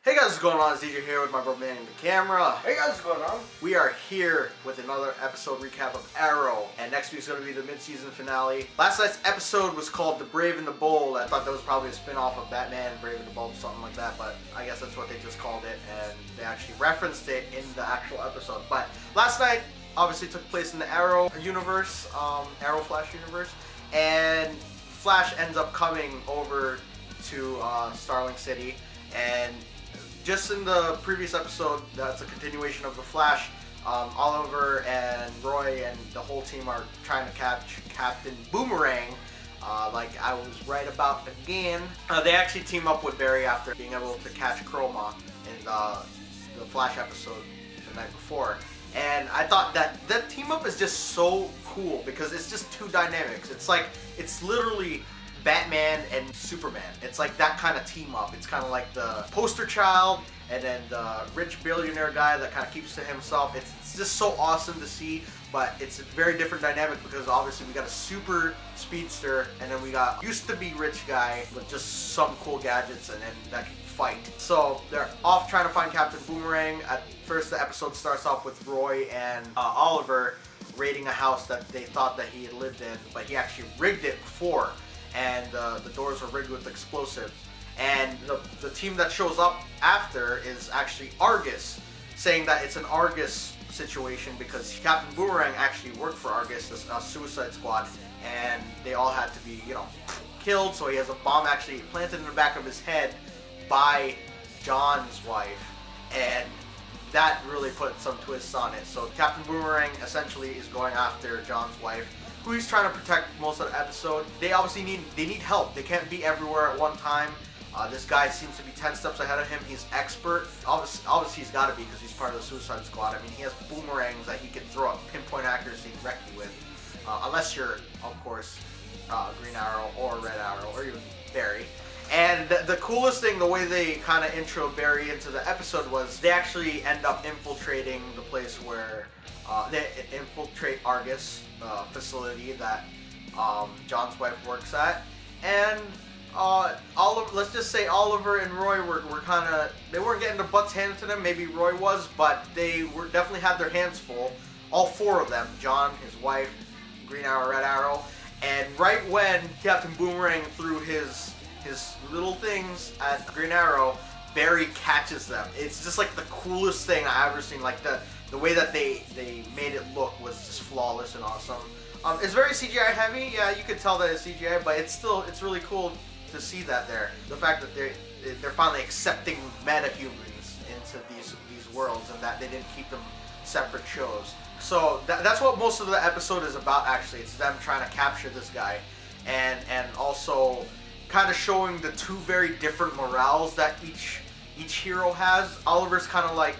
Hey guys, what's going on? It's DJ here with my bro man in the camera. Hey guys, what's going on? We are here with another episode recap of Arrow, and next week's going to be the mid-season finale. Last night's episode was called The Brave and the Bold. I thought that was probably a spin-off of Batman, Brave and the Bold, something like that, but I guess that's what they just called it, and they actually referenced it in the actual episode. But last night obviously took place in the Arrow universe, Arrow Flash universe, and Flash ends up coming over to Starling City, and just in the previous episode, that's a continuation of The Flash. Oliver and Roy and the whole team are trying to catch Captain Boomerang, like I was right about again. They actually team up with Barry after being able to catch Chroma in the Flash episode the night before. And I thought that team up is just so cool because it's just two dynamics. It's literally Batman and Superman. It's like that kind of team up. It's kind of like the poster child and then the rich billionaire guy that kind of keeps to himself. It's just so awesome to see, but it's a very different dynamic because obviously we got a super speedster and then we got used to be rich guy with just some cool gadgets and then that can fight. So they're off trying to find Captain Boomerang. At first the episode starts off with Roy and Oliver raiding a house that they thought that he had lived in, but he actually rigged it before. And the doors are rigged with explosives. And the team that shows up after is actually Argus, saying that it's an Argus situation because Captain Boomerang actually worked for Argus, this Suicide Squad, and they all had to be, killed. So he has a bomb actually planted in the back of his head by John's wife, and that really put some twists on it. So Captain Boomerang essentially is going after John's wife, who he's trying to protect most of the episode. They obviously need help. They can't be everywhere at one time. This guy seems to be 10 steps ahead of him. He's expert. Obviously he's got to be because he's part of the Suicide Squad. I mean, he has boomerangs that he can throw at pinpoint accuracy and wreck you with. Unless you're, of course, Green Arrow or Red Arrow or even Barry. And the coolest thing, the way they kind of intro Barry into the episode was they actually end up infiltrating the place where they infiltrate Argus facility that John's wife works at, and let's just say Oliver and Roy were kind of, they weren't getting their butts handed to them. Maybe Roy was, but they were definitely had their hands full. All four of them: John, his wife, Green Arrow, Red Arrow. And right when Captain Boomerang threw his little things at Green Arrow, Barry catches them. It's just like the coolest thing I've ever seen. Like the way that they made it look was just flawless and awesome. It's very CGI heavy. Yeah, you could tell that it's CGI, but it's really cool to see that there. The fact that they're finally accepting metahumans into these worlds and that they didn't keep them separate shows. So that's what most of the episode is about. Actually, it's them trying to capture this guy, and also kind of showing the two very different morals that each hero has. Oliver's kind of like,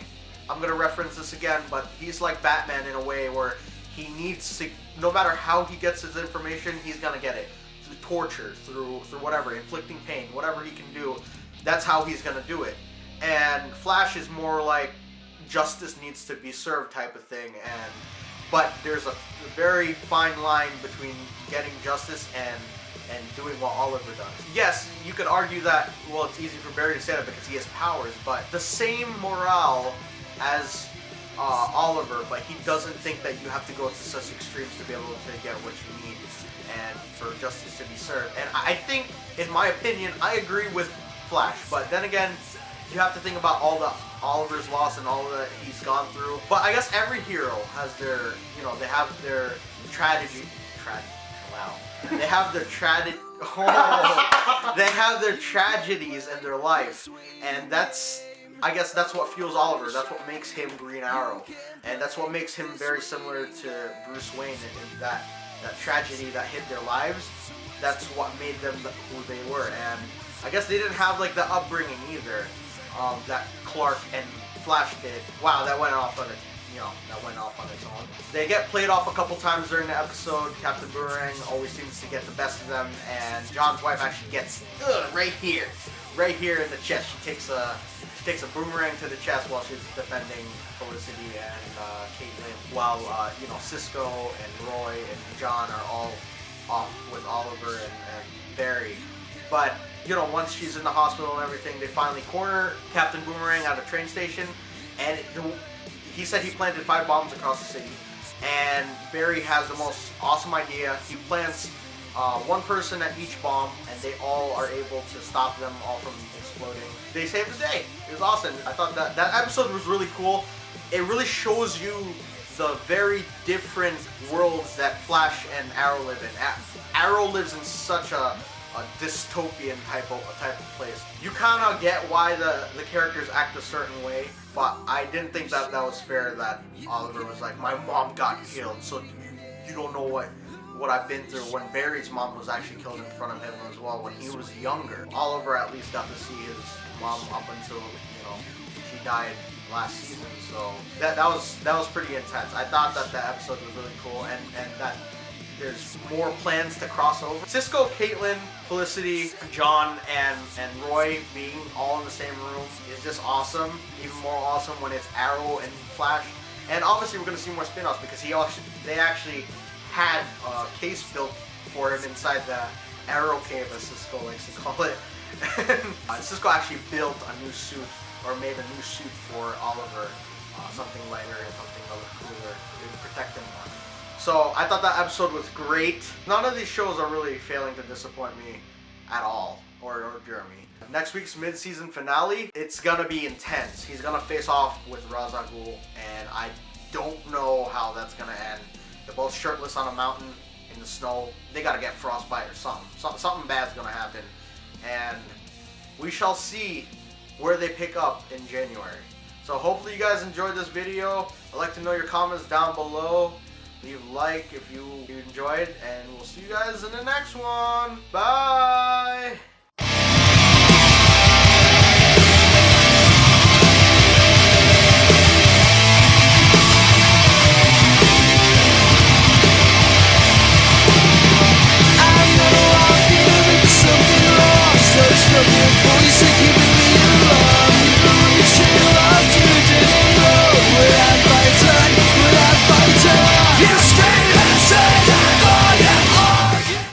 I'm going to reference this again, but he's like Batman in a way where he needs to, no matter how he gets his information, he's going to get it. Through torture, through whatever, inflicting pain, whatever he can do, that's how he's going to do it. And Flash is more like justice needs to be served type of thing, but there's a very fine line between getting justice and doing what Oliver does. Yes, you could argue that, well, it's easy for Barry to say that because he has powers, but the same morale as Oliver, but he doesn't think that you have to go to such extremes to be able to get what you need and for justice to be served. And I think, in my opinion, I agree with Flash, but then again, you have to think about all the Oliver's loss and all that he's gone through. But I guess every hero has their, they have their tragedy. Wow. They have their they have their tragedies in their life, and I guess that's what fuels Oliver. That's what makes him Green Arrow, and that's what makes him very similar to Bruce Wayne in that tragedy that hit their lives. That's what made them who they were, and I guess they didn't have like the upbringing either that Clark and Flash did. Wow, that went off on its own. They get played off a couple times during the episode. Captain Boomerang always seems to get the best of them, and John's wife actually gets right here in the chest. She takes a boomerang to the chest while she's defending Felicity and Caitlin, while Cisco and Roy and John are all off with Oliver and Barry. But, you know, once she's in the hospital and everything, they finally corner Captain Boomerang at a train station. And he said he planted 5 bombs across the city. And Barry has the most awesome idea. He plants one person at each bomb, and they all are able to stop them all from exploding. They saved the day. It was awesome. I thought that episode was really cool. It really shows you the very different worlds that Flash and Arrow live in. Arrow lives in such a dystopian type of place. You kind of get why the characters act a certain way, but I didn't think that was fair that Oliver was like, my mom got killed, so you don't know what I've been through, when Barry's mom was actually killed in front of him as well when he was younger. Oliver at least got to see his mom up until, you know, she died last season, so that was pretty intense. I thought that the episode was really cool, and that there's more plans to cross over. Cisco, Caitlin, Felicity, John, and Roy being all in the same room is just awesome. Even more awesome when it's Arrow and Flash. And obviously we're going to see more spin-offs because they actually had a case built for him inside the Arrow cave, as Cisco likes to call it. And Cisco actually built a new suit, or made a new suit for Oliver, something lighter and something a little cooler. It would protect him more. So I thought that episode was great. None of these shows are really failing to disappoint me at all, or Jeremy. Next week's mid-season finale, it's gonna be intense. He's gonna face off with Ra's al Ghul, and I don't know how that's gonna end. They're both shirtless on a mountain in the snow. They gotta get frostbite or something. Something bad's gonna happen, and we shall see where they pick up in January. So hopefully you guys enjoyed this video. I'd like to know your comments down below. Leave a like if you enjoyed, and we'll see you guys in the next one. Bye!